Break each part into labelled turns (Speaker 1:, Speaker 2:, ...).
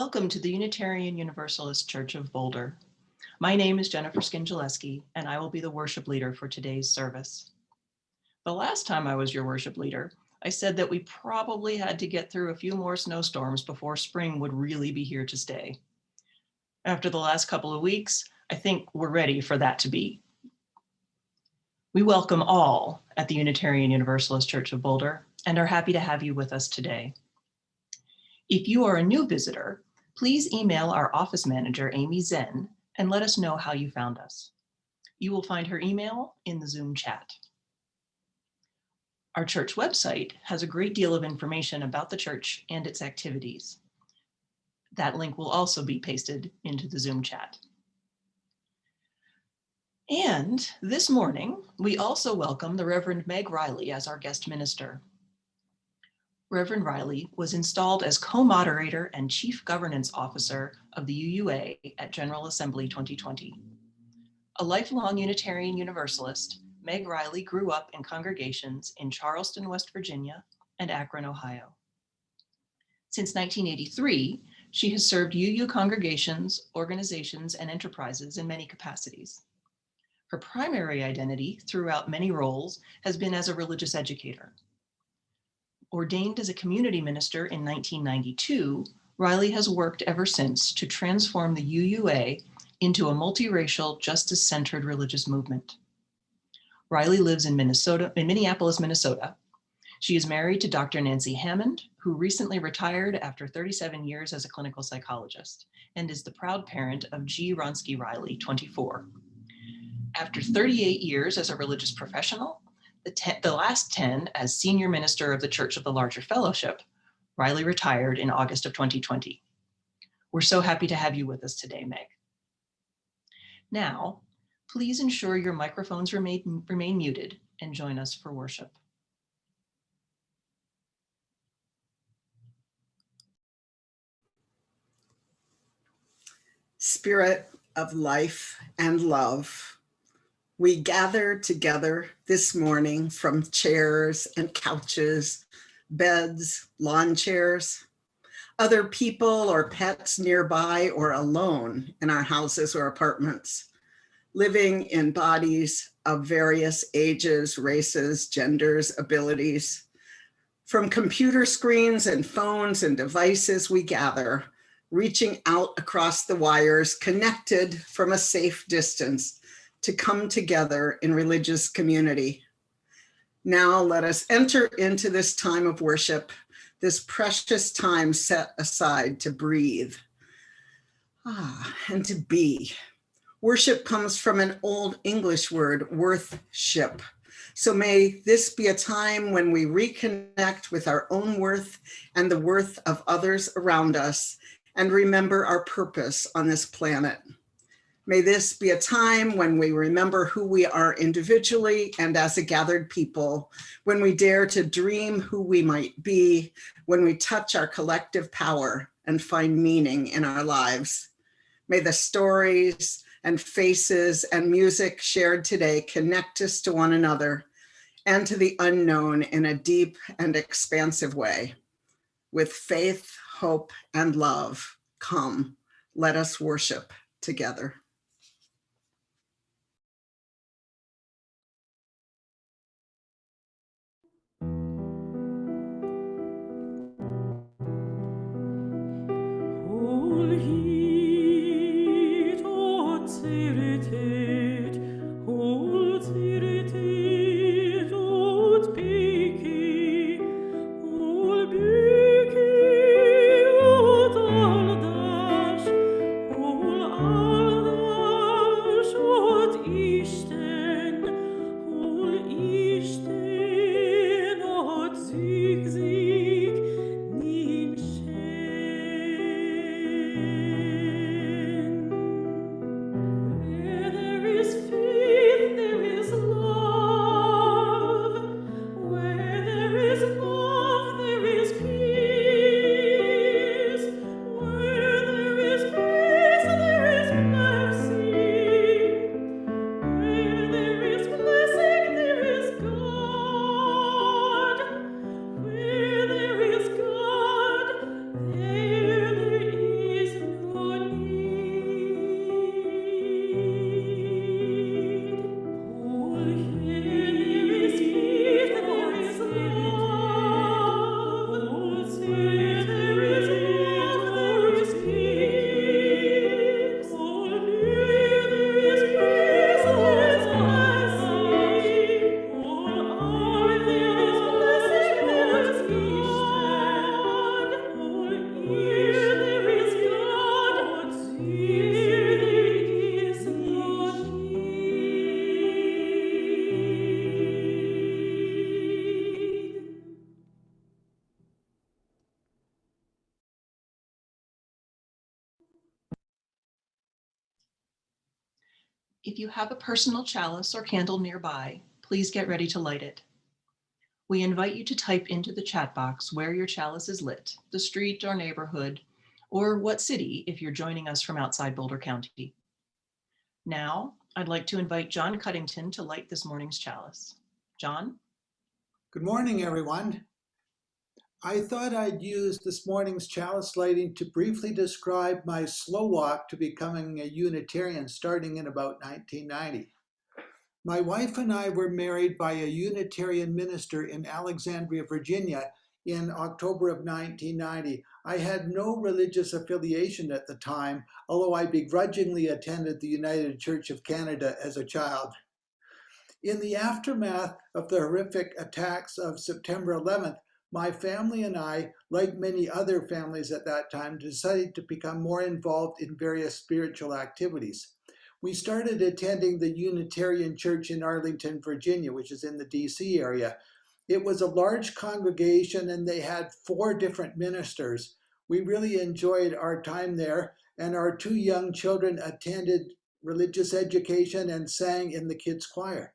Speaker 1: Welcome to the Unitarian Universalist Church of Boulder. My name is Jennifer Skingileski, and I will be the worship leader for today's service. The last time I was your worship leader, I said that we probably had to get through a few more snowstorms before spring would really be here to stay. After the last couple of weeks, I think we're ready for that to be. We welcome all at the Unitarian Universalist Church of Boulder and are happy to have you with us today. If you are a new visitor, please email our office manager, Amy Zen, and let us know how you found us. You will find her email in the Zoom chat. Our church website has a great deal of information about the church and its activities. That link will also be pasted into the Zoom chat. And this morning, we also welcome the Reverend Meg Riley as our guest minister. Reverend Riley was installed as co-moderator and chief governance officer of the UUA at General Assembly 2020. A lifelong Unitarian Universalist, Meg Riley grew up in congregations in Charleston, West Virginia, and Akron, Ohio. Since 1983, she has served UU congregations, organizations, and enterprises in many capacities. Her primary identity throughout many roles has been as a religious educator. Ordained as a community minister in 1992, Riley has worked ever since to transform the UUA into a multiracial, justice-centered religious movement. Riley lives in Minneapolis, Minnesota. She is married to Dr. Nancy Hammond, who recently retired after 37 years as a clinical psychologist, and is the proud parent of G. Ronsky Riley, 24. After 38 years as a religious professional, the last 10 as senior minister of the Church of the Larger Fellowship, Riley retired in August of 2020. We're so happy to have you with us today, Meg. Now, please ensure your microphones remain muted and join us for worship.
Speaker 2: Spirit of life and love, we gather together this morning from chairs and couches, beds, lawn chairs, other people or pets nearby or alone in our houses or apartments, living in bodies of various ages, races, genders, abilities. From computer screens and phones and devices we gather, reaching out across the wires, connected from a safe distance to come together in religious community. Now let us enter into this time of worship, this precious time set aside to breathe and to be. Worship comes from an old English word, worthship. So may this be a time when we reconnect with our own worth and the worth of others around us and remember our purpose on this planet. May this be a time when we remember who we are individually and as a gathered people, when we dare to dream who we might be, when we touch our collective power and find meaning in our lives. May the stories and faces and music shared today connect us to one another and to the unknown in a deep and expansive way. With faith, hope, and love, come, let us worship together.
Speaker 3: All
Speaker 1: If you have a personal chalice or candle nearby, please get ready to light it. We invite you to type into the chat box where your chalice is lit, the street or neighborhood, or what city if you're joining us from outside Boulder County. Now, I'd like to invite John Cuddington to light this morning's chalice. John?
Speaker 3: Good morning, everyone. I thought I'd use this morning's chalice lighting to briefly describe my slow walk to becoming a Unitarian starting in about 1990. My wife and I were married by a Unitarian minister in Alexandria, Virginia in October of 1990. I had no religious affiliation at the time, although I begrudgingly attended the United Church of Canada as a child. In the aftermath of the horrific attacks of September 11th, my family and I, like many other families at that time, decided to become more involved in various spiritual activities. We started attending the Unitarian Church in Arlington, Virginia, which is in the DC area. It was a large congregation and they had 4 different ministers. We really enjoyed our time there, and our 2 young children attended religious education and sang in the kids' choir.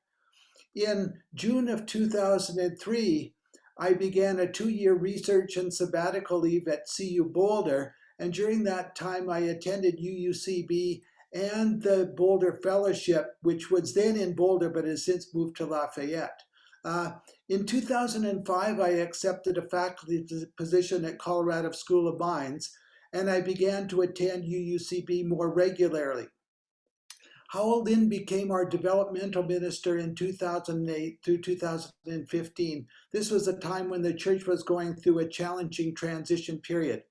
Speaker 3: In June of 2003, I began a 2-year research and sabbatical leave at CU Boulder, and during that time I attended UUCB and the Boulder Fellowship, which was then in Boulder but has since moved to Lafayette. In 2005, I accepted a faculty position at Colorado School of Mines, and I began to attend UUCB more regularly. Howell then became our developmental minister in 2008 through 2015. This was a time when the church was going through a challenging transition period.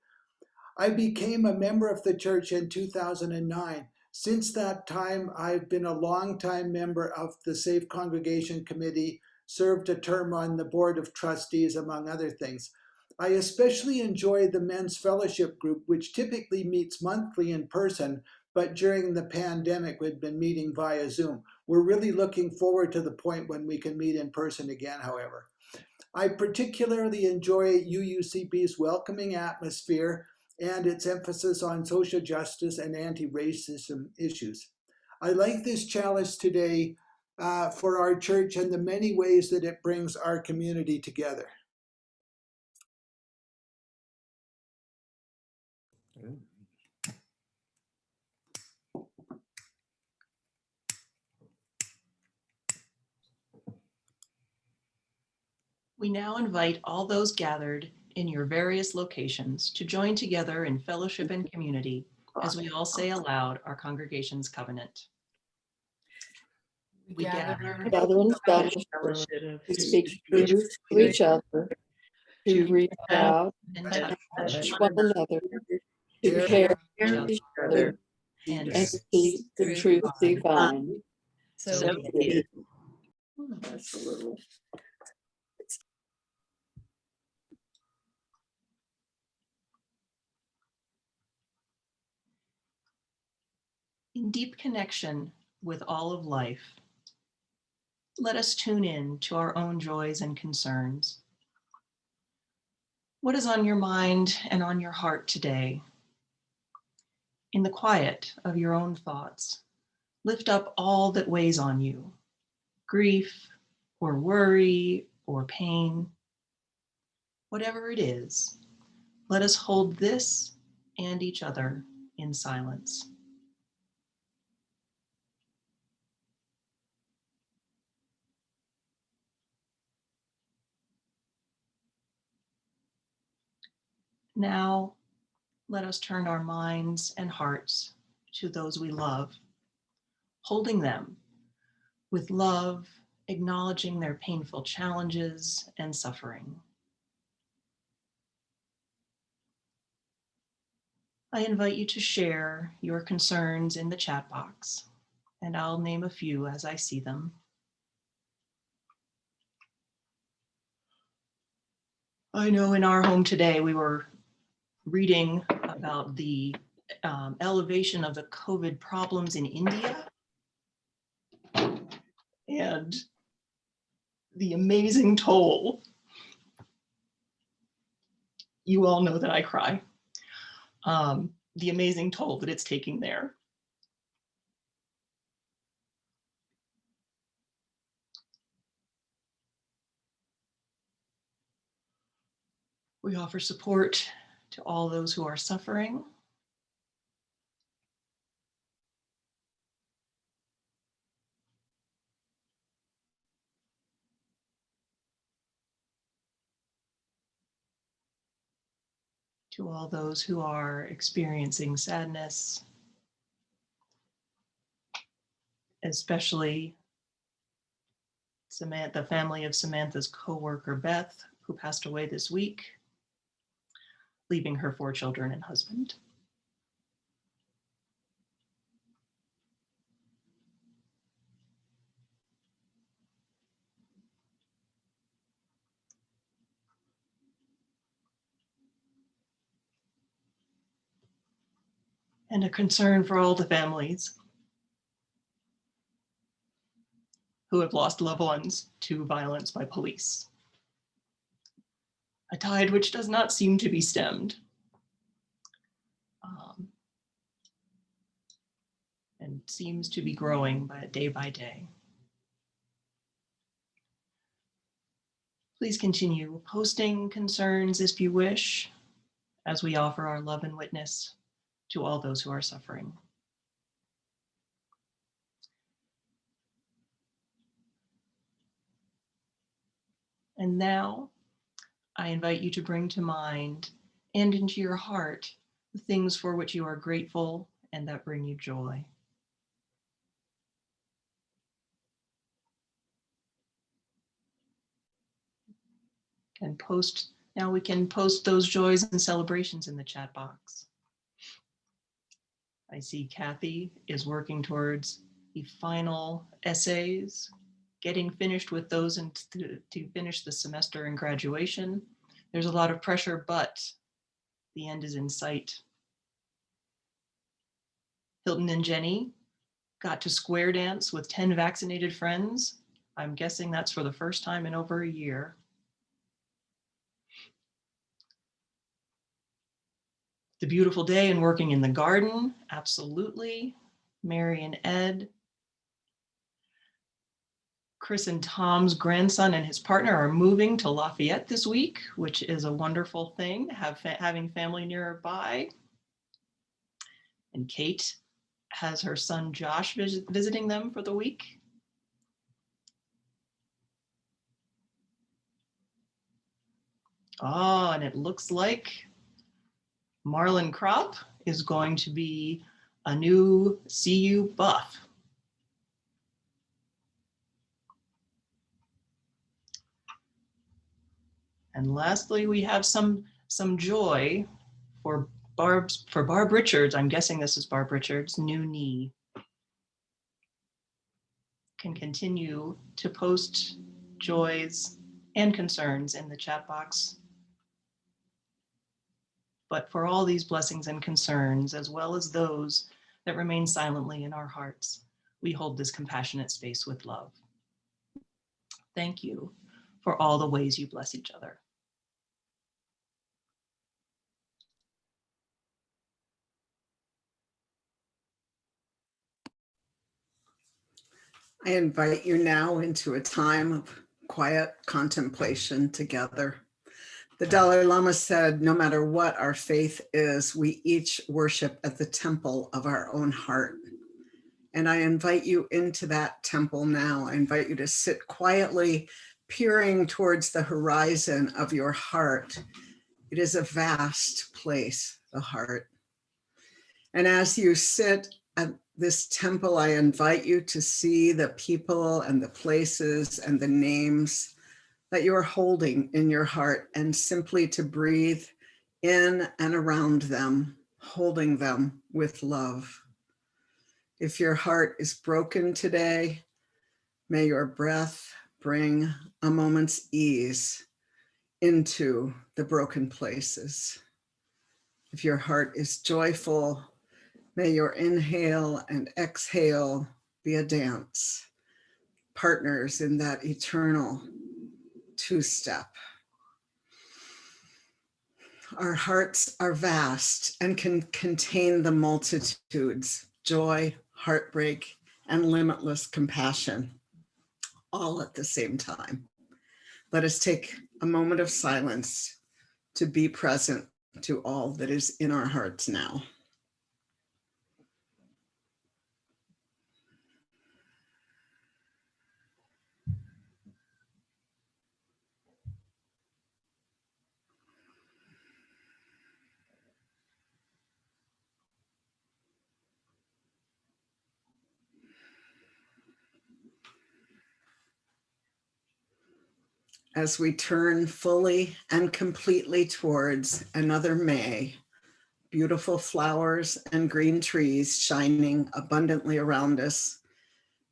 Speaker 3: I became a member of the church in 2009. Since that time, I've been a longtime member of the Safe Congregation Committee, served a term on the Board of Trustees, among other things. I especially enjoy the Men's Fellowship Group, which typically meets monthly in person, but during the pandemic, we've been meeting via Zoom. We're really looking forward to the point when we can meet in person again, however. I particularly enjoy UUCB's welcoming atmosphere and its emphasis on social justice and anti-racism issues. I like this challenge today for our church and the many ways that it brings our community together.
Speaker 1: We now invite all those gathered in your various locations to join together in fellowship and community as we all say aloud our congregation's covenant. We gather
Speaker 4: in fellowship to speak truth to each other, to reach out
Speaker 1: and
Speaker 4: touch one another, to care for each other, and keep the truth divine.
Speaker 1: So be it.
Speaker 4: That's a little.
Speaker 1: In deep connection with all of life, let us tune in to our own joys and concerns. What is on your mind and on your heart today? In the quiet of your own thoughts, lift up all that weighs on you, grief or worry or pain. Whatever it is, let us hold this and each other in silence. Now, let us turn our minds and hearts to those we love, holding them with love, acknowledging their painful challenges and suffering. I invite you to share your concerns in the chat box, and I'll name a few as I see them. I know in our home today, we were reading about the elevation of the COVID problems in India and the amazing toll. You all know that I cry. The amazing toll that it's taking there. We offer support to all those who are suffering. To all those who are experiencing sadness, especially Samantha, the family of Samantha's co-worker Beth, who passed away this week, leaving her 4 children and husband. And a concern for all the families who have lost loved ones to violence by police. A tide which does not seem to be stemmed. And seems to be growing day by day. Please continue posting concerns if you wish, as we offer our love and witness to all those who are suffering. And now, I invite you to bring to mind and into your heart the things for which you are grateful and that bring you joy. Now we can post those joys and celebrations in the chat box. I see Kathy is working towards the final essays, getting finished with those and to finish the semester and graduation. There's a lot of pressure, but the end is in sight. Hilton and Jenny got to square dance with 10 vaccinated friends. I'm guessing that's for the first time in over a year. The beautiful day and working in the garden, absolutely. Mary and Ed. Chris and Tom's grandson and his partner are moving to Lafayette this week, which is a wonderful thing, having family nearby. And Kate has her son Josh visiting them for the week. Oh, and it looks like Marlon Kropp is going to be a new CU buff. And lastly, we have some joy for Barb Richards. I'm guessing this is Barb Richards' new knee. Can continue to post joys and concerns in the chat box. But for all these blessings and concerns, as well as those that remain silently in our hearts, we hold this compassionate space with love. Thank you for all the ways you bless each other.
Speaker 2: I invite you now into a time of quiet contemplation together. The Dalai Lama said, no matter what our faith is, we each worship at the temple of our own heart. And I invite you into that temple now. I invite you to sit quietly, peering towards the horizon of your heart. It is a vast place, the heart. And as you sit at this temple, I invite you to see the people and the places and the names that you're holding in your heart, and simply to breathe in and around them, holding them with love. If your heart is broken today, may your breath bring a moment's ease into the broken places. If your heart is joyful, may your inhale and exhale be a dance, partners in that eternal two-step. Our hearts are vast and can contain the multitudes, joy, heartbreak, and limitless compassion, all at the same time. Let us take a moment of silence to be present to all that is in our hearts now. As we turn fully and completely towards another May, beautiful flowers and green trees shining abundantly around us,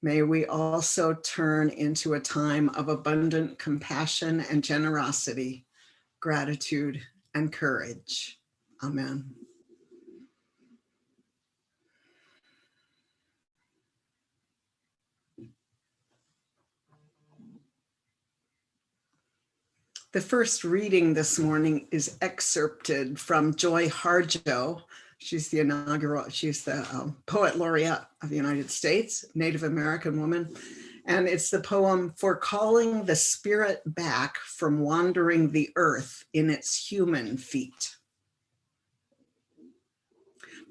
Speaker 2: may we also turn into a time of abundant compassion and generosity, gratitude and courage. Amen. The first reading this morning is excerpted from Joy Harjo. She's the poet laureate of the United States, Native American woman. And it's the poem "For Calling the Spirit Back from Wandering the Earth in Its Human Feet."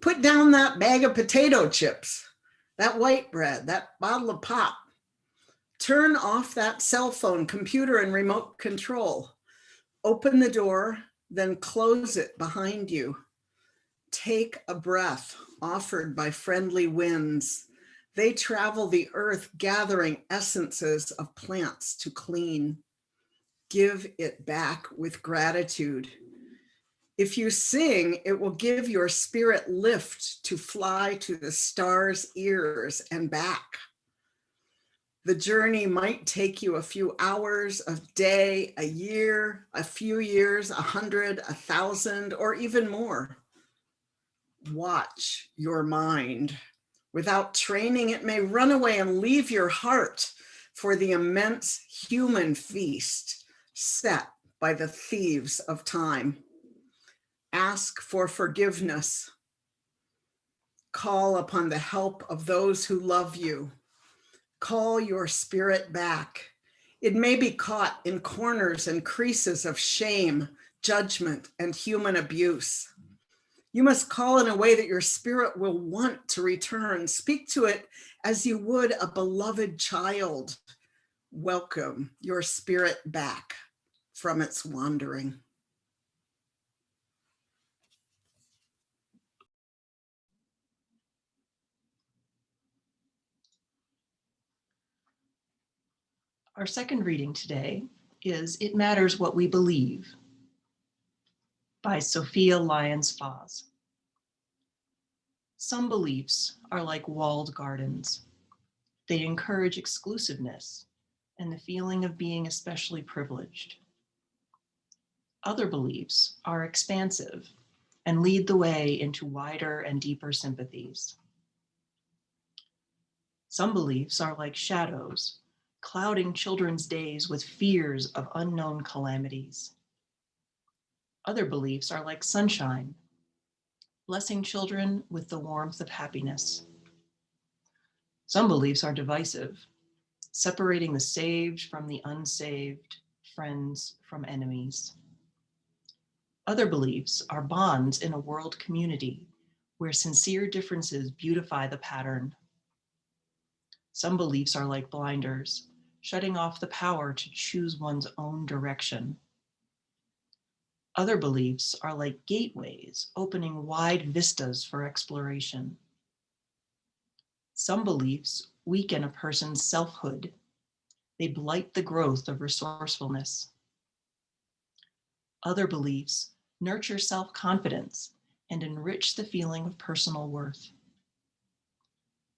Speaker 2: Put down that bag of potato chips, that white bread, that bottle of pop. Turn off that cell phone, computer, and remote control. Open the door, then close it behind you. Take a breath offered by friendly winds. They travel the earth, gathering essences of plants to clean. Give it back with gratitude. If you sing, it will give your spirit lift to fly to the stars' ears and back. The journey might take you a few hours, a day, a year, a few years, 100, 1,000, or even more. Watch your mind. Without training, it may run away and leave your heart for the immense human feast set by the thieves of time. Ask for forgiveness. Call upon the help of those who love you. Call your spirit back. It may be caught in corners and creases of shame, judgment, and human abuse. You must call in a way that your spirit will want to return. Speak to it as you would a beloved child. Welcome your spirit back from its wandering.
Speaker 1: Our second reading today is "It Matters What We Believe" by Sophia, Lyons, Fawz. Some beliefs are like walled gardens. They encourage exclusiveness and the feeling of being especially privileged. Other beliefs are expansive and lead the way into wider and deeper sympathies. Some beliefs are like shadows, clouding children's days with fears of unknown calamities. Other beliefs are like sunshine, blessing children with the warmth of happiness. Some beliefs are divisive, separating the saved from the unsaved, friends from enemies. Other beliefs are bonds in a world community where sincere differences beautify the pattern. Some beliefs are like blinders, shutting off the power to choose one's own direction. Other beliefs are like gateways, opening wide vistas for exploration. Some beliefs weaken a person's selfhood. They blight the growth of resourcefulness. Other beliefs nurture self-confidence and enrich the feeling of personal worth.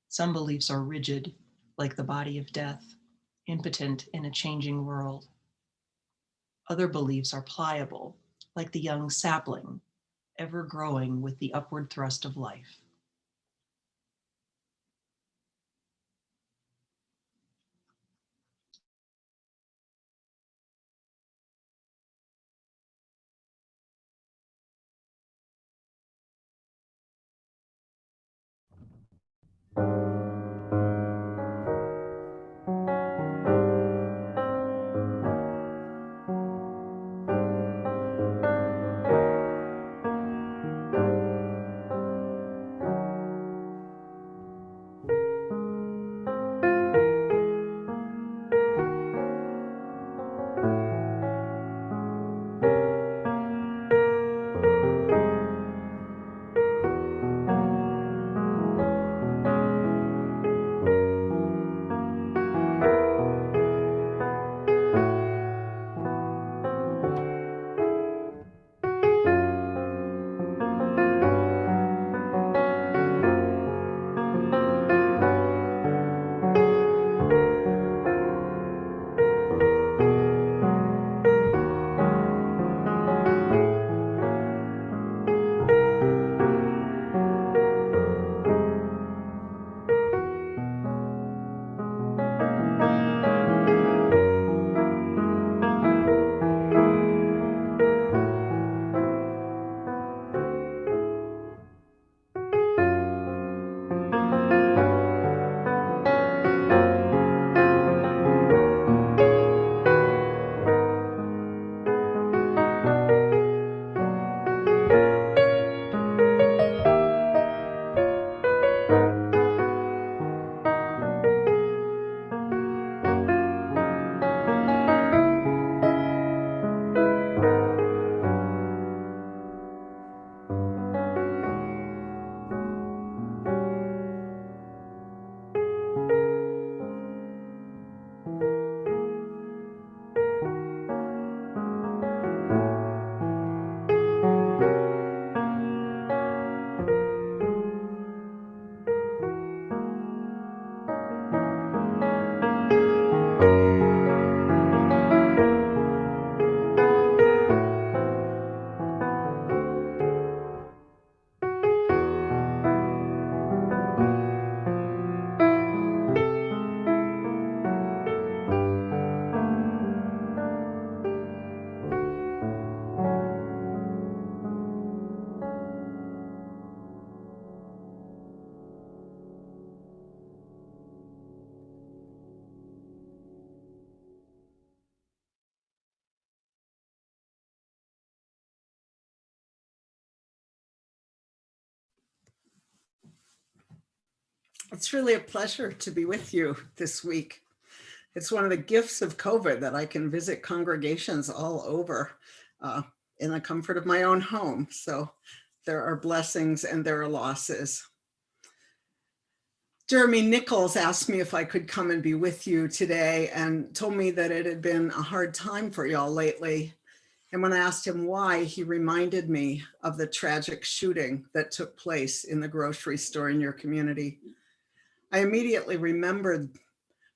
Speaker 1: Some beliefs are rigid, like the body of death, impotent in a changing world. Other beliefs are pliable, like the young sapling, ever growing with the upward thrust of life.
Speaker 2: It's really a pleasure to be with you this week. It's one of the gifts of COVID that I can visit congregations all over in the comfort of my own home. So there are blessings and there are losses. Jeremy Nichols asked me if I could come and be with you today and told me that it had been a hard time for y'all lately. And when I asked him why, he reminded me of the tragic shooting that took place in the grocery store in your community. I immediately remembered,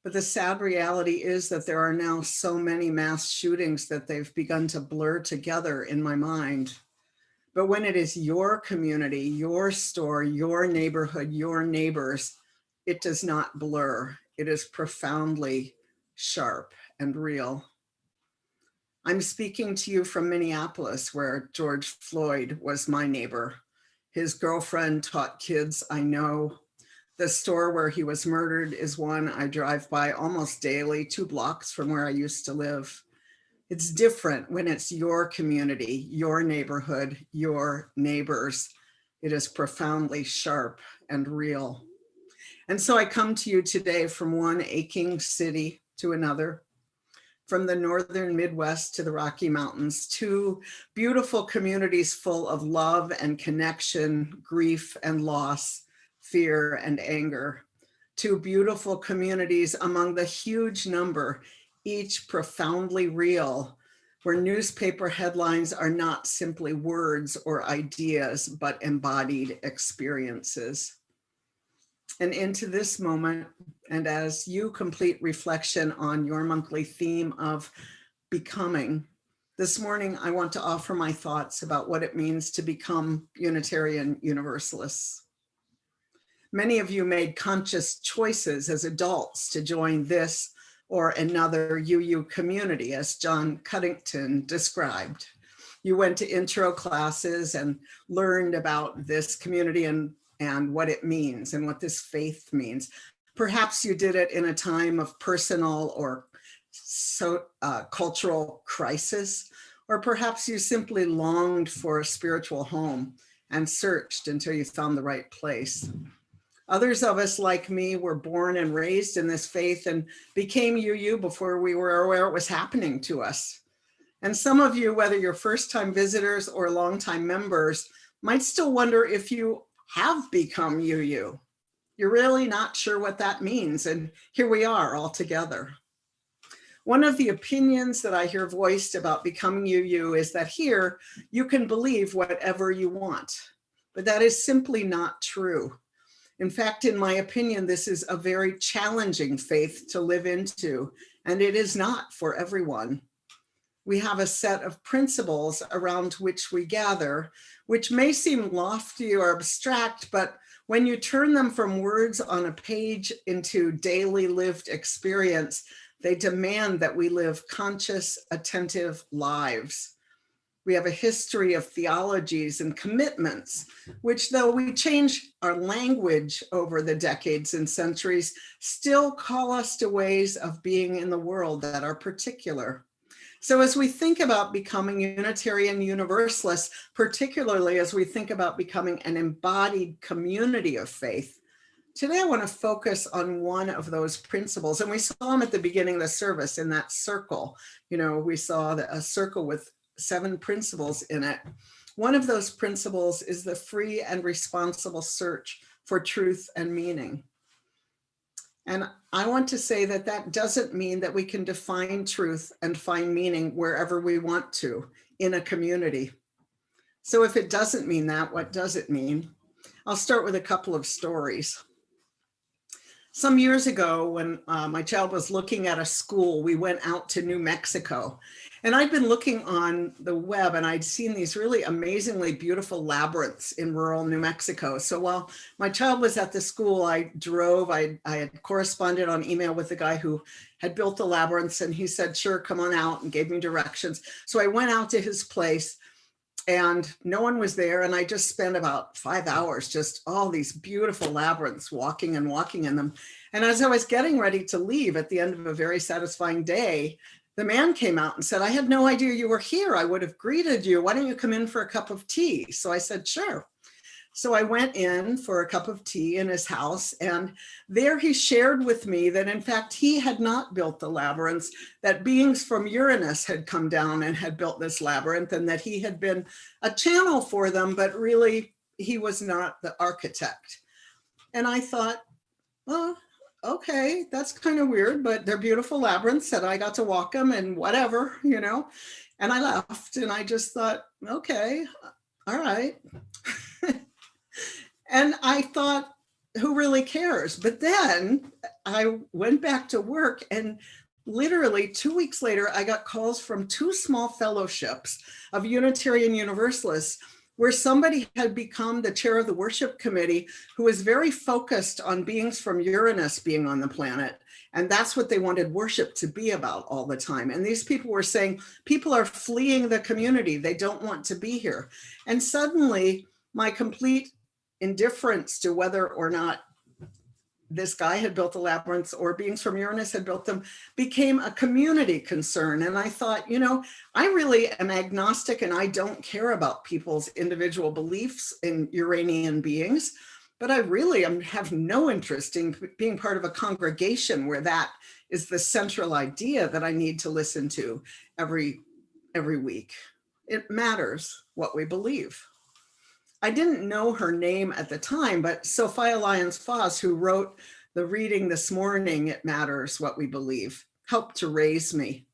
Speaker 2: but the sad reality is that there are now so many mass shootings that they've begun to blur together in my mind. But when it is your community, your store, your neighborhood, your neighbors, it does not blur. It is profoundly sharp and real. I'm speaking to you from Minneapolis, where George Floyd was my neighbor. His girlfriend taught kids I know. The store where he was murdered is one I drive by almost daily, 2 blocks from where I used to live. It's different when it's your community, your neighborhood, your neighbors. It is profoundly sharp and real. And so I come to you today from one aching city to another, from the northern Midwest to the Rocky Mountains, 2 beautiful communities full of love and connection, grief and loss, fear and anger. 2 beautiful communities among the huge number, each profoundly real, where newspaper headlines are not simply words or ideas, but embodied experiences. And into this moment, and as you complete reflection on your monthly theme of becoming, this morning I want to offer my thoughts about what it means to become Unitarian Universalists. Many of you made conscious choices as adults to join this or another UU community, as John Cuddington described. You went to intro classes and learned about this community and what it means and what this faith means. Perhaps you did it in a time of personal or cultural crisis, or perhaps you simply longed for a spiritual home and searched until you found the right place. Others of us, like me, were born and raised in this faith and became UU before we were aware it was happening to us. And some of you, whether you're first-time visitors or longtime members, might still wonder if you have become UU. You're really not sure what that means, and here we are all together. One of the opinions that I hear voiced about becoming UU is that here you can believe whatever you want, but that is simply not true. In fact, in my opinion, this is a very challenging faith to live into, and it is not for everyone. We have a set of principles around which we gather, which may seem lofty or abstract, but when you turn them from words on a page into daily lived experience, they demand that we live conscious, attentive lives. We have a history of theologies and commitments, which, though we change our language over the decades and centuries, still call us to ways of being in the world that are particular. So as we think about becoming Unitarian Universalists, particularly as we think about becoming an embodied community of faith, today I want to focus on one of those principles. And we saw them at the beginning of the service in that circle. We saw a circle with 7 principles in it. One of those principles is the free and responsible search for truth and meaning. And I want to say that that doesn't mean that we can define truth and find meaning wherever we want to in a community. So if it doesn't mean that, what does it mean? I'll start with a couple of stories. Some years ago, when my child was looking at a school, we went out to New Mexico. And I'd been looking on the web and I'd seen these really amazingly beautiful labyrinths in rural New Mexico. So while my child was at the school, I drove, I had corresponded on email with the guy who had built the labyrinths, and he said, sure, come on out, and gave me directions. So I went out to his place and no one was there. And I just spent about 5 hours, just all these beautiful labyrinths, walking and walking in them. And as I was getting ready to leave at the end of a very satisfying day, the man came out and said, I had no idea you were here. I would have greeted you. Why don't you come in for a cup of tea? So I said, sure. So I went in for a cup of tea in his house, and there he shared with me that in fact he had not built the labyrinths, that beings from Uranus had come down and had built this labyrinth, and that he had been a channel for them, but really he was not the architect. And I thought, well, okay, that's kind of weird, but they're beautiful labyrinths and I got to walk them and whatever, you know. And I left and I just thought, okay, all right. And I thought, who really cares? But then I went back to work, and literally 2 weeks later, I got calls from 2 small fellowships of Unitarian Universalists where somebody had become the chair of the worship committee who was very focused on beings from Uranus being on the planet. And that's what they wanted worship to be about all the time. And these people were saying, people are fleeing the community. They don't want to be here. And suddenly my complete indifference to whether or not this guy had built the labyrinths or beings from Uranus had built them became a community concern. And I thought, you know, I really am agnostic and I don't care about people's individual beliefs in Uranian beings, but I really have no interest in being part of a congregation where that is the central idea that I need to listen to every week. It matters what we believe. I didn't know her name at the time, but Sophia Lyons Fawz, who wrote the reading this morning, It Matters What We Believe, helped to raise me.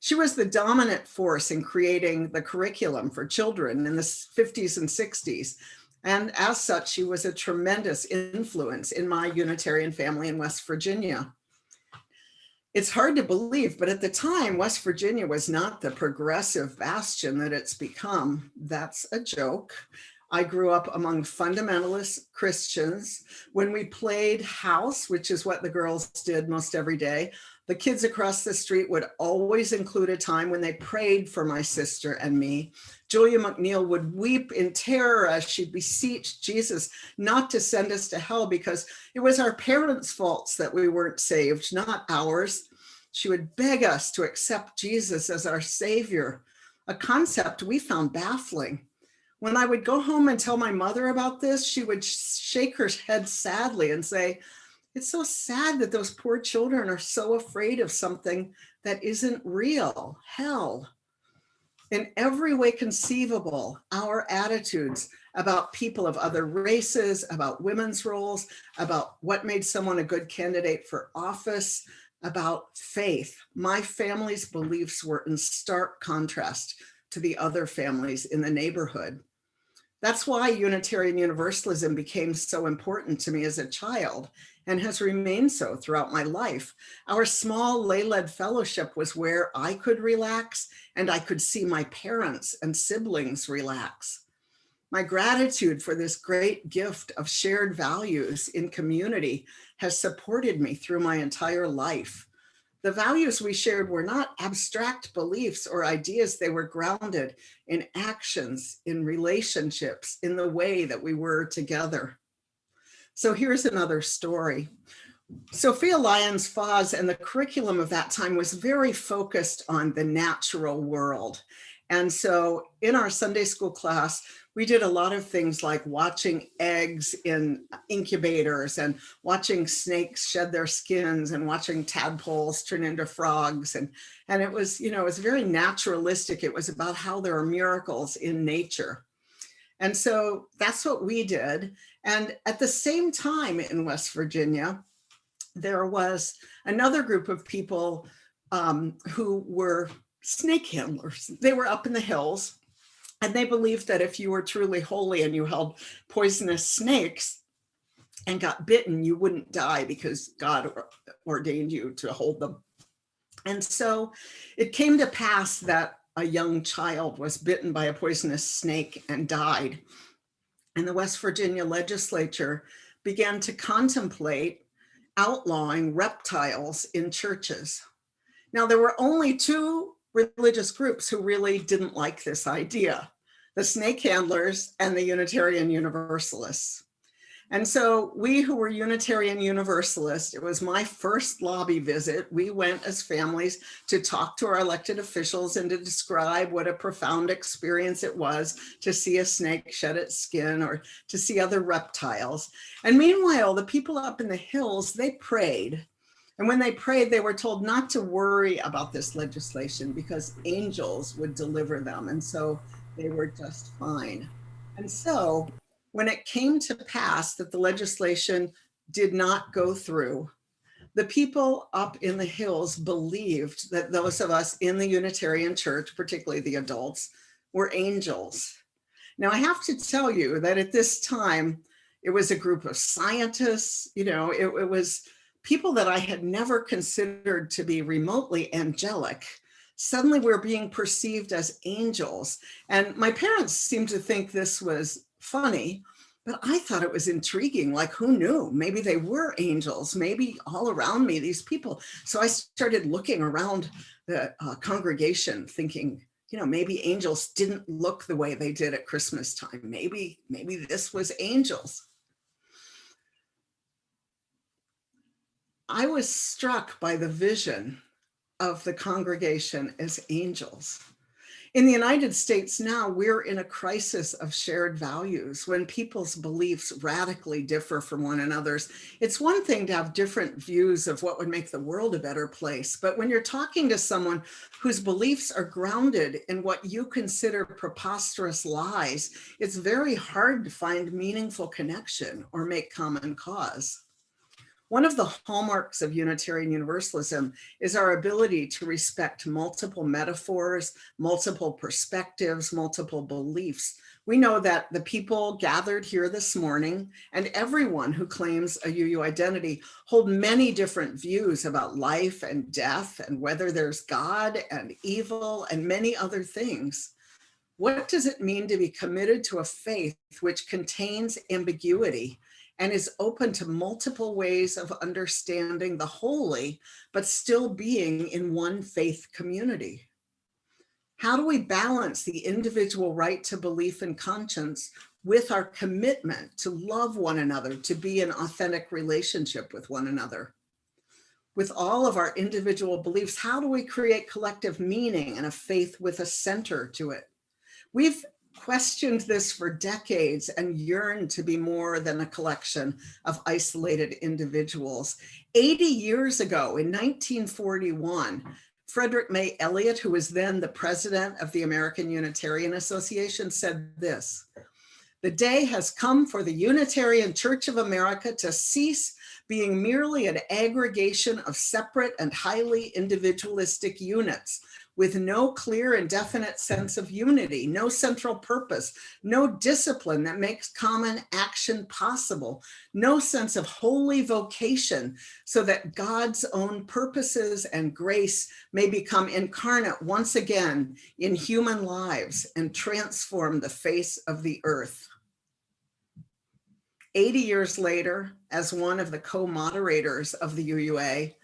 Speaker 2: She was the dominant force in creating the curriculum for children in the 50s and 60s. And as such, she was a tremendous influence in my Unitarian family in West Virginia. It's hard to believe, but at the time, West Virginia was not the progressive bastion that it's become. That's a joke. I grew up among fundamentalist Christians. When we played house, which is what the girls did most every day, the kids across the street would always include a time when they prayed for my sister and me. Julia McNeil would weep in terror as she beseeched Jesus not to send us to hell because it was our parents' faults that we weren't saved, not ours. She would beg us to accept Jesus as our savior, a concept we found baffling. When I would go home and tell my mother about this, she would shake her head sadly and say, it's so sad that those poor children are so afraid of something that isn't real, hell. In every way conceivable, our attitudes about people of other races, about women's roles, about what made someone a good candidate for office, about faith, my family's beliefs were in stark contrast to the other families in the neighborhood. That's why Unitarian Universalism became so important to me as a child and has remained so throughout my life. Our small lay-led fellowship was where I could relax and I could see my parents and siblings relax. My gratitude for this great gift of shared values in community has supported me through my entire life. The values we shared were not abstract beliefs or ideas. They were grounded in actions, in relationships, in the way that we were together. So here's another story. Sophia Lyons Fawz and the curriculum of that time was very focused on the natural world. And so in our Sunday school class, we did a lot of things like watching eggs in incubators and watching snakes shed their skins and watching tadpoles turn into frogs. And it was, you know, it was very naturalistic. It was about how there are miracles in nature. And so that's what we did. And at the same time in West Virginia, there was another group of people who were snake handlers. They were up in the hills. And they believed that if you were truly holy and you held poisonous snakes and got bitten, you wouldn't die because God ordained you to hold them. And so it came to pass that a young child was bitten by a poisonous snake and died. And the West Virginia legislature began to contemplate outlawing reptiles in churches. Now, there were only 2 religious groups who really didn't like this idea, the snake handlers and the Unitarian Universalists. And so we who were Unitarian Universalists, it was my first lobby visit. We went as families to talk to our elected officials and to describe what a profound experience it was to see a snake shed its skin or to see other reptiles. And meanwhile, the people up in the hills, they prayed. And when they prayed, they were told not to worry about this legislation because angels would deliver them. And so they were just fine. And so when it came to pass that the legislation did not go through, the people up in the hills believed that those of us in the Unitarian Church, particularly the adults, were angels. Now, I have to tell you that at this time, it was a group of scientists, it was people that I had never considered to be remotely angelic. Suddenly we're being perceived as angels. And my parents seemed to think this was funny, but I thought it was intriguing. Like, who knew? Maybe they were angels, maybe all around me, these people. So I started looking around the congregation thinking, maybe angels didn't look the way they did at Christmas time. Maybe this was angels. I was struck by the vision of the congregation as angels. In the United States now, we're in a crisis of shared values when people's beliefs radically differ from one another's. It's one thing to have different views of what would make the world a better place, but when you're talking to someone whose beliefs are grounded in what you consider preposterous lies, it's very hard to find meaningful connection or make common cause. One of the hallmarks of Unitarian Universalism is our ability to respect multiple metaphors, multiple perspectives, multiple beliefs. We know that the people gathered here this morning and everyone who claims a UU identity hold many different views about life and death and whether there's God and evil and many other things. What does it mean to be committed to a faith which contains ambiguity and is open to multiple ways of understanding the holy, but still being in one faith community? How do we balance the individual right to belief and conscience with our commitment to love one another, to be in authentic relationship with one another? With all of our individual beliefs, how do we create collective meaning and a faith with a center to it? We've questioned this for decades and yearned to be more than a collection of isolated individuals. 80 years ago, in 1941, Frederick May Elliott, who was then the president of the American Unitarian Association, said this: "The day has come for the Unitarian Church of America to cease being merely an aggregation of separate and highly individualistic units with no clear and definite sense of unity, no central purpose, no discipline that makes common action possible, no sense of holy vocation so that God's own purposes and grace may become incarnate once again in human lives and transform the face of the earth." 80 years later, as one of the co-moderators of the UUA,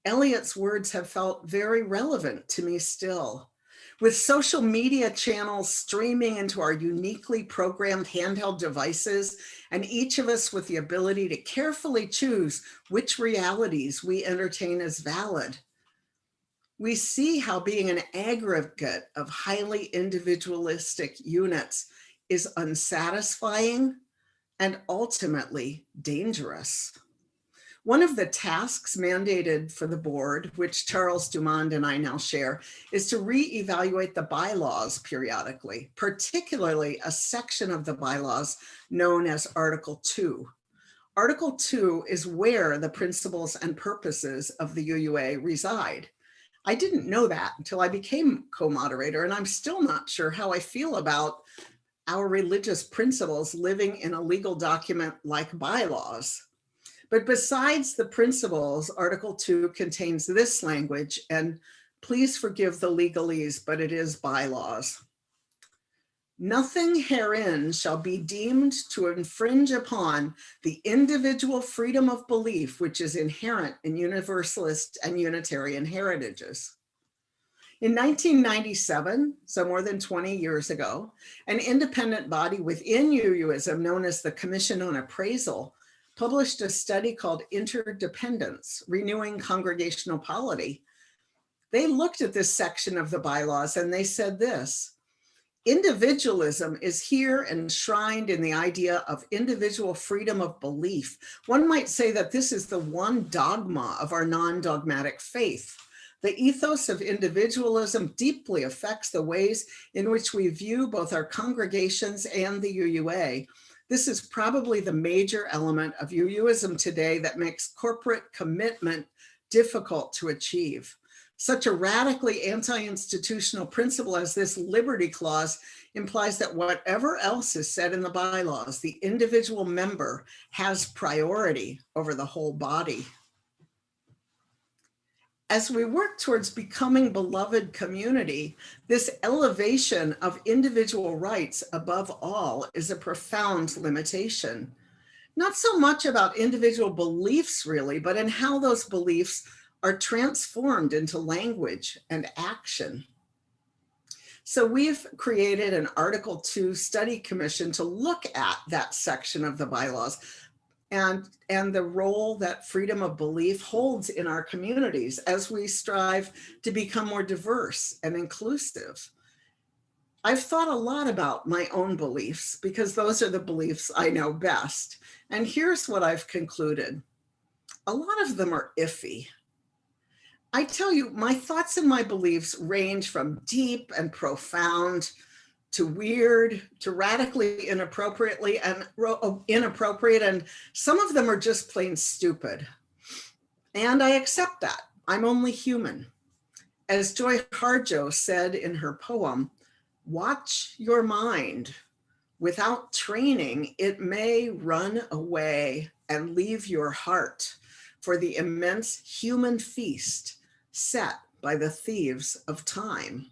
Speaker 2: Elliott's words have felt very relevant to me still. With social media channels streaming into our uniquely programmed handheld devices, and each of us with the ability to carefully choose which realities we entertain as valid, we see how being an aggregate of highly individualistic units is unsatisfying and ultimately dangerous. One of the tasks mandated for the board, which Charles Dumond and I now share, is to reevaluate the bylaws periodically, particularly a section of the bylaws known as Article 2. Article 2 is where the principles and purposes of the UUA reside. I didn't know that until I became co-moderator, and I'm still not sure how I feel about our religious principles living in a legal document like bylaws. But besides the principles, Article 2 contains this language, and please forgive the legalese, but it is bylaws. "Nothing herein shall be deemed to infringe upon the individual freedom of belief which is inherent in Universalist and Unitarian heritages." In 1997, so more than 20 years ago, an independent body within UUism known as the Commission on Appraisal published a study called Interdependence, Renewing Congregational Polity. They looked at this section of the bylaws and they said this: individualism is here enshrined in the idea of individual freedom of belief. One might say that this is the one dogma of our non-dogmatic faith. The ethos of individualism deeply affects the ways in which we view both our congregations and the UUA. This is probably the major element of UUism today that makes corporate commitment difficult to achieve. Such a radically anti-institutional principle as this liberty clause implies that whatever else is said in the bylaws, the individual member has priority over the whole body. As we work towards becoming beloved community, this elevation of individual rights above all is a profound limitation. Not so much about individual beliefs really, but in how those beliefs are transformed into language and action. So we've created an Article 2 study commission to look at that section of the bylaws and the role that freedom of belief holds in our communities as we strive to become more diverse and inclusive. I've thought a lot about my own beliefs because those are the beliefs I know best. And here's what I've concluded. A lot of them are iffy. I tell you, my thoughts and my beliefs range from deep and profound to weird, to radically inappropriate, and some of them are just plain stupid. And I accept that. I'm only human. As Joy Harjo said in her poem, "Watch your mind. Without training, it may run away and leave your heart for the immense human feast set by the thieves of time."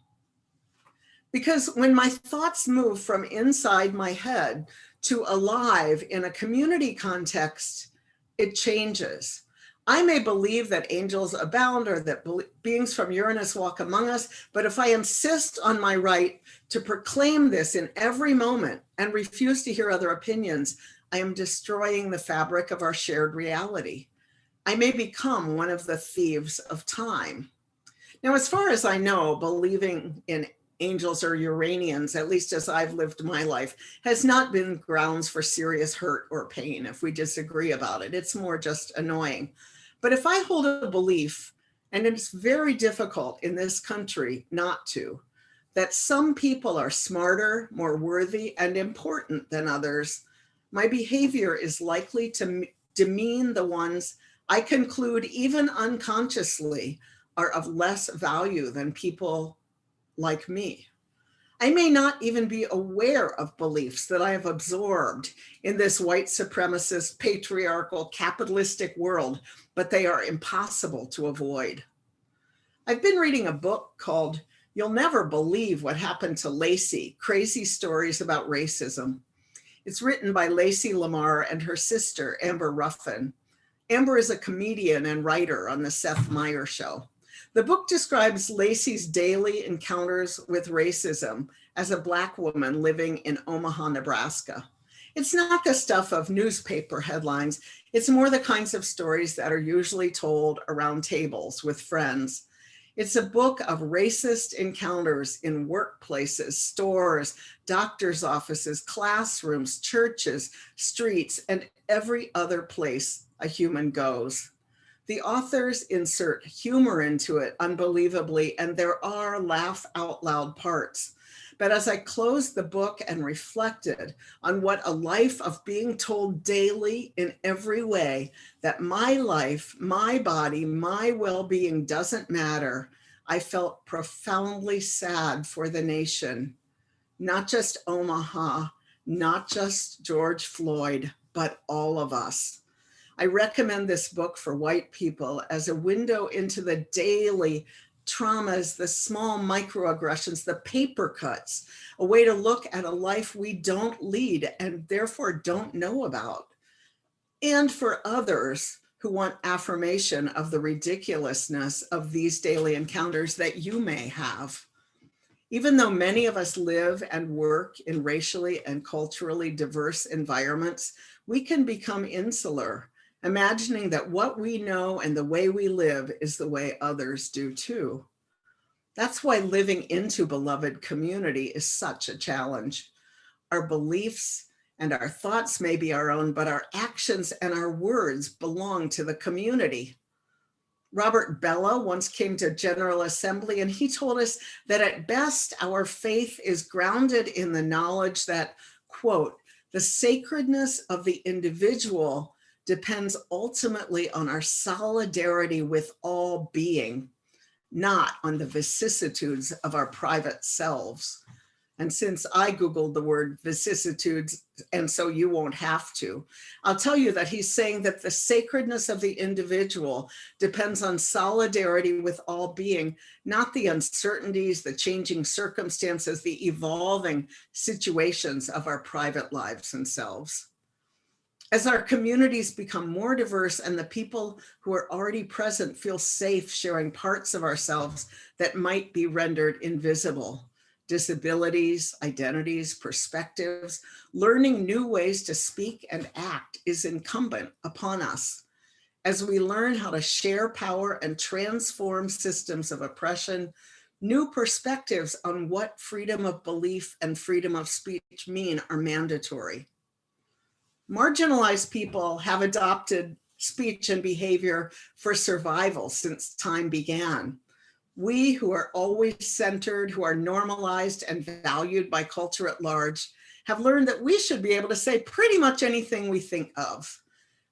Speaker 2: Because when my thoughts move from inside my head to alive in a community context, it changes. I may believe that angels abound or that beings from Uranus walk among us, but if I insist on my right to proclaim this in every moment and refuse to hear other opinions, I am destroying the fabric of our shared reality. I may become one of the thieves of time. Now, as far as I know, believing in angels or Uranians, at least as I've lived my life, has not been grounds for serious hurt or pain if we disagree about it. It's more just annoying. But if I hold a belief, and it's very difficult in this country not to, that some people are smarter, more worthy, and important than others, my behavior is likely to demean the ones I conclude, even unconsciously, are of less value than people like me. I may not even be aware of beliefs that I have absorbed in this white supremacist, patriarchal, capitalistic world, but they are impossible to avoid. I've been reading a book called "You'll Never Believe What Happened to Lacey: Crazy Stories About Racism." It's written by Lacey Lamar and her sister, Amber Ruffin. Amber is a comedian and writer on the Seth Meyers Show. The book describes Lacey's daily encounters with racism as a Black woman living in Omaha, Nebraska. It's not the stuff of newspaper headlines. It's more the kinds of stories that are usually told around tables with friends. It's a book of racist encounters in workplaces, stores, doctors' offices, classrooms, churches, streets, and every other place a human goes. The authors insert humor into it unbelievably, and there are laugh out loud parts. But as I closed the book and reflected on what a life of being told daily in every way that my life, my body, my well-being doesn't matter, I felt profoundly sad for the nation. Not just Omaha, not just George Floyd, but all of us. I recommend this book for white people as a window into the daily traumas, the small microaggressions, the paper cuts, a way to look at a life we don't lead and therefore don't know about. And for others, who want affirmation of the ridiculousness of these daily encounters that you may have. Even though many of us live and work in racially and culturally diverse environments, we can become insular, imagining that what we know and the way we live is the way others do too. That's why living into beloved community is such a challenge. Our beliefs and our thoughts may be our own, but our actions and our words belong to the community. Robert Bella once came to General Assembly and he told us that at best our faith is grounded in the knowledge that, quote, the sacredness of the individual depends ultimately on our solidarity with all being, not on the vicissitudes of our private selves. And since I Googled the word vicissitudes, and so you won't have to, I'll tell you that he's saying that the sacredness of the individual depends on solidarity with all being, not the uncertainties, the changing circumstances, the evolving situations of our private lives and selves. As our communities become more diverse and the people who are already present feel safe sharing parts of ourselves that might be rendered invisible, disabilities, identities, perspectives, learning new ways to speak and act is incumbent upon us. As we learn how to share power and transform systems of oppression, new perspectives on what freedom of belief and freedom of speech mean are mandatory. Marginalized people have adopted speech and behavior for survival since time began. We who are always centered, who are normalized and valued by culture at large, have learned that we should be able to say pretty much anything we think of.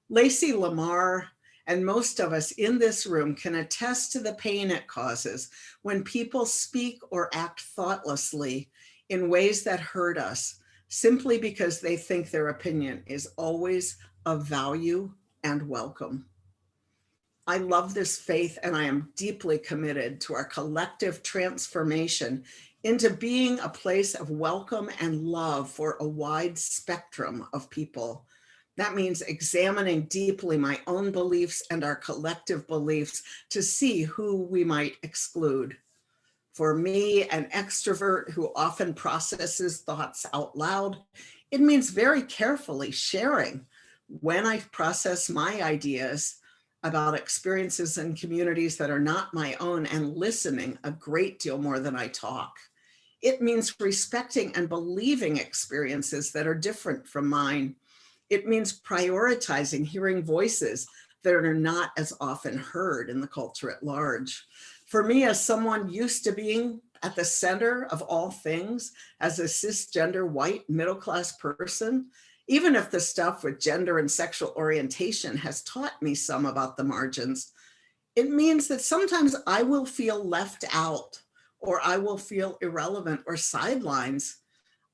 Speaker 2: Lacey Lamar and most of us in this room can attest to the pain it causes when people speak or act thoughtlessly in ways that hurt us, simply because they think their opinion is always of value and welcome. I love this faith and I am deeply committed to our collective transformation into being a place of welcome and love for a wide spectrum of people. That means examining deeply my own beliefs and our collective beliefs to see who we might exclude. For me, an extrovert who often processes thoughts out loud, it means very carefully sharing when I process my ideas about experiences and communities that are not my own and listening a great deal more than I talk. It means respecting and believing experiences that are different from mine. It means prioritizing hearing voices that are not as often heard in the culture at large. For me, as someone used to being at the center of all things, as a cisgender white middle-class person, even if the stuff with gender and sexual orientation has taught me some about the margins, it means that sometimes I will feel left out or I will feel irrelevant or sidelines.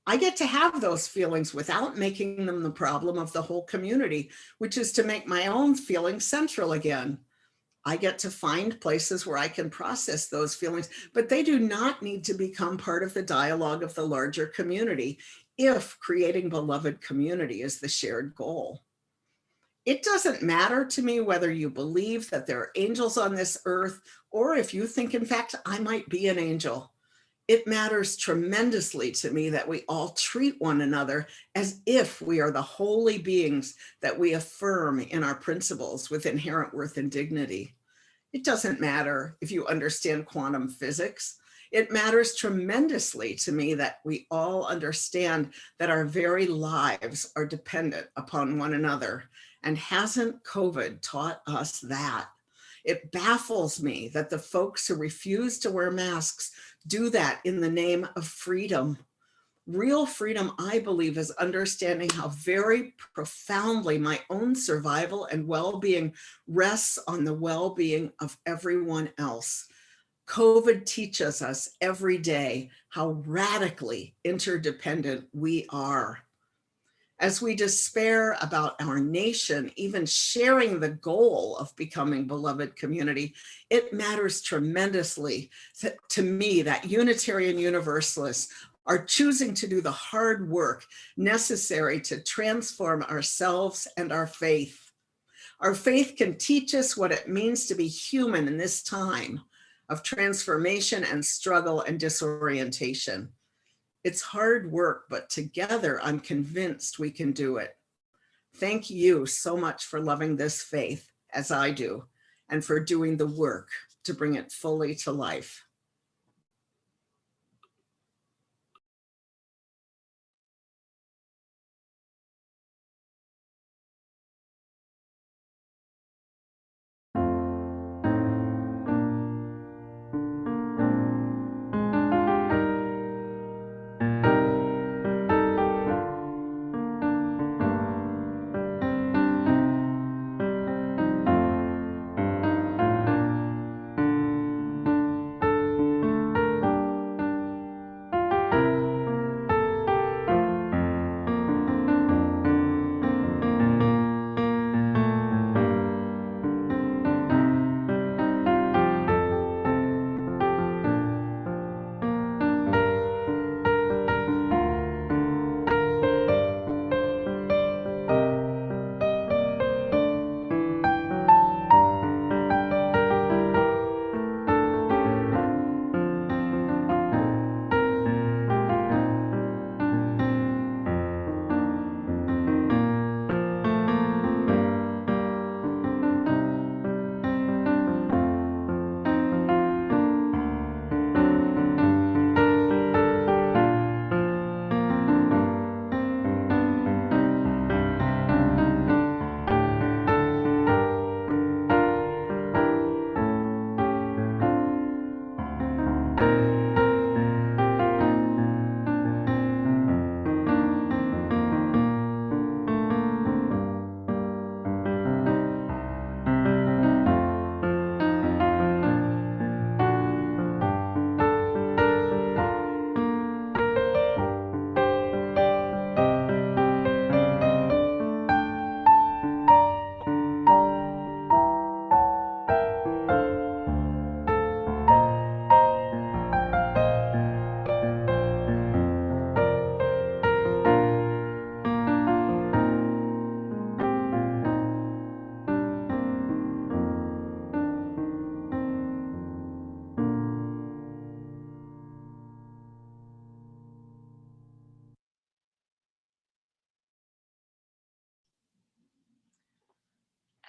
Speaker 2: I get to have those feelings without making them the problem of the whole community, which is to make my own feelings central again. I get to find places where I can process those feelings, but they do not need to become part of the dialogue of the larger community if creating beloved community is the shared goal. It doesn't matter to me whether you believe that there are angels on this earth, or if you think, in fact, I might be an angel. It matters tremendously to me that we all treat one another as if we are the holy beings that we affirm in our principles with inherent worth and dignity. It doesn't matter if you understand quantum physics. It matters tremendously to me that we all understand that our very lives are dependent upon one another. And hasn't COVID taught us that? It baffles me that the folks who refuse to wear masks do that in the name of freedom. Real freedom, I believe, is understanding how very profoundly my own survival and well-being rests on the well-being of everyone else. COVID teaches us every day how radically interdependent we are. As we despair about our nation, even sharing the goal of becoming beloved community, it matters tremendously to me that Unitarian Universalists are choosing to do the hard work necessary to transform ourselves and our faith. Our faith can teach us what it means to be human in this time of transformation and struggle and disorientation. It's hard work, but together I'm convinced we can do it. Thank you so much for loving this faith as I do, and for doing the work to bring it fully to life.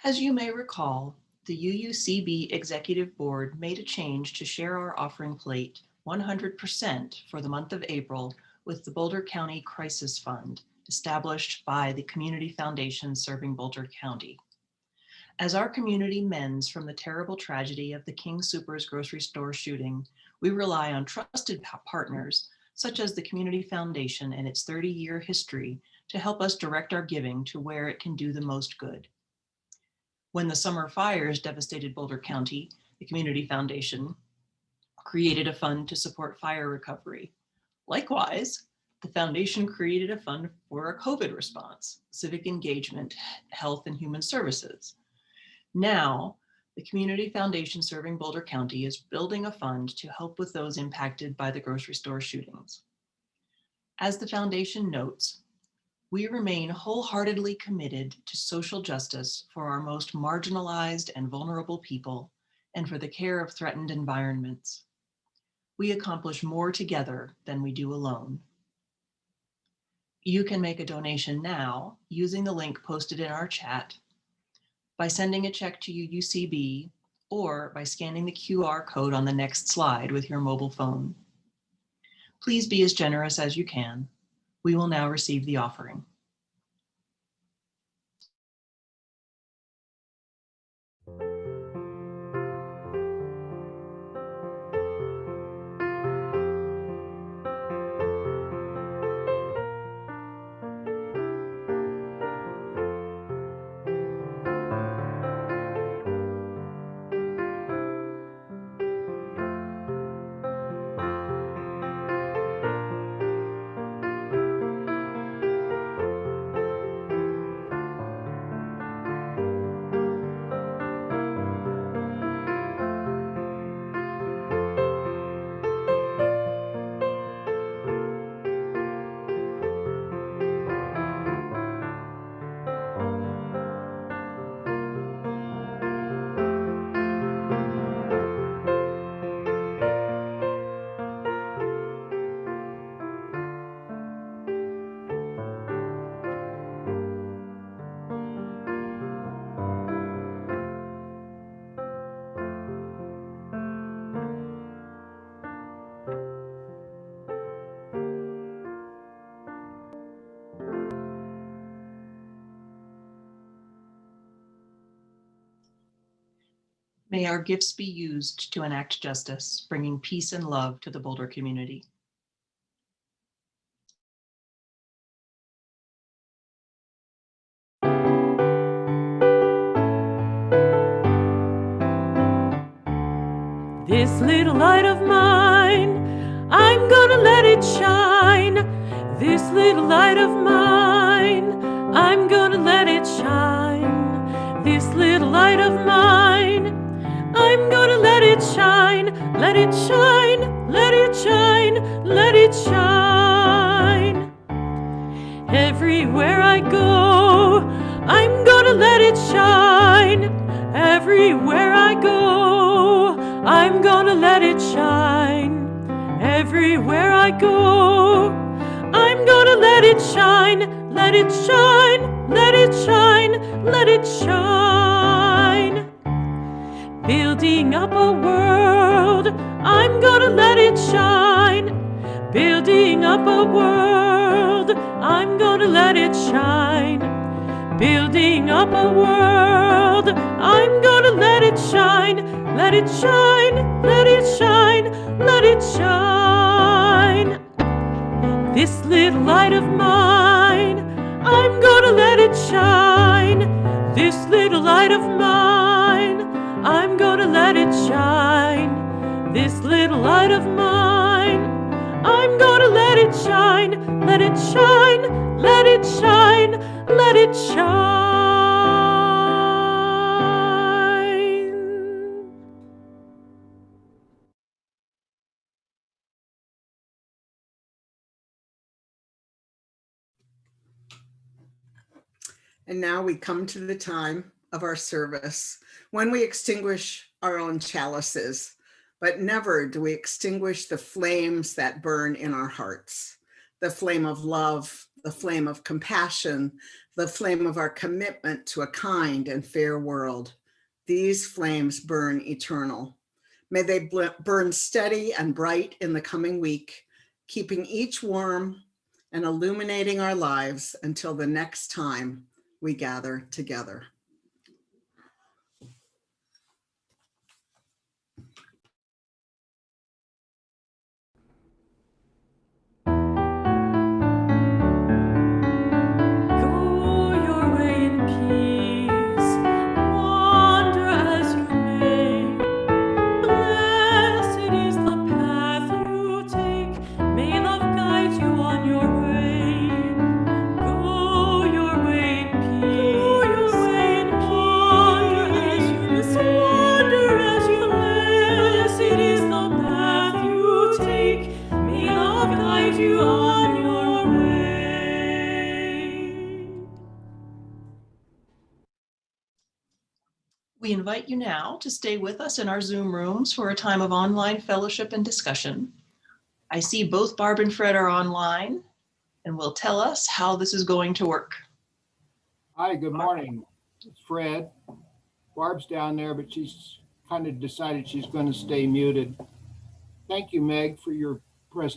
Speaker 1: As you may recall, the UUCB Executive Board made a change to share our offering plate 100% for the month of April with the Boulder County Crisis Fund, established by the Community Foundation serving Boulder County. As our community mends from the terrible tragedy of the King Soopers grocery store shooting, we rely on trusted partners such as the Community Foundation and its 30-year history to help us direct our giving to where it can do the most good. When the summer fires devastated Boulder County, the Community Foundation created a fund to support fire recovery. Likewise, the foundation created a fund for a COVID response, civic engagement, health, and human services. Now, the Community Foundation serving Boulder County is building a fund to help with those impacted by the grocery store shootings. As the foundation notes, we remain wholeheartedly committed to social justice for our most marginalized and vulnerable people and for the care of threatened environments. We accomplish more together than we do alone. You can make a donation now using the link posted in our chat, by sending a check to UUCB, or by scanning the QR code on the next slide with your mobile phone. Please be as generous as you can. We will now receive the offering. May our gifts be used to enact justice, bringing peace and love to the Boulder community.
Speaker 5: This little light of mine, I'm gonna let it shine. This little light of mine, I'm gonna let it shine. This little light of mine, I'm gonna let it shine. Let it shine, let it shine, let it shine. Everywhere I go, I'm gonna let it shine. Everywhere I go, I'm gonna let it shine. Everywhere I go, I'm gonna let it shine. Let it shine, let it shine, let it shine. Building up a world, I'm gonna let it shine. Building up a world, I'm gonna let it shine. Building up a world, I'm gonna let it shine. Let it shine, let it shine, let it shine. This little light of mine, I'm gonna let it shine. This little light of mine, I'm gonna let it shine. This little light of mine, I'm gonna let it shine. Let it shine, let it shine, let it shine.
Speaker 2: And now we come to the time of our service when we extinguish our own chalices, but never do we extinguish the flames that burn in our hearts. The flame of love, the flame of compassion, the flame of our commitment to a kind and fair world. These flames burn eternal. May they burn steady and bright in the coming week, keeping each warm and illuminating our lives until the next time we gather together.
Speaker 5: Go your way in peace, wander as you may. Blessed is the path you take, may love guide you on your way. Go your way in peace, wander as you may. Blessed is the path you take, may love guide you on your way.
Speaker 1: We invite you now to stay with us in our Zoom rooms for a time of online fellowship and discussion. I see both Barb and Fred are online and will tell us how this is going to work.
Speaker 6: Hi, good morning. It's Fred. Barb's down there, but she's kind of decided she's going to stay muted. Thank you, Meg, for your presentation.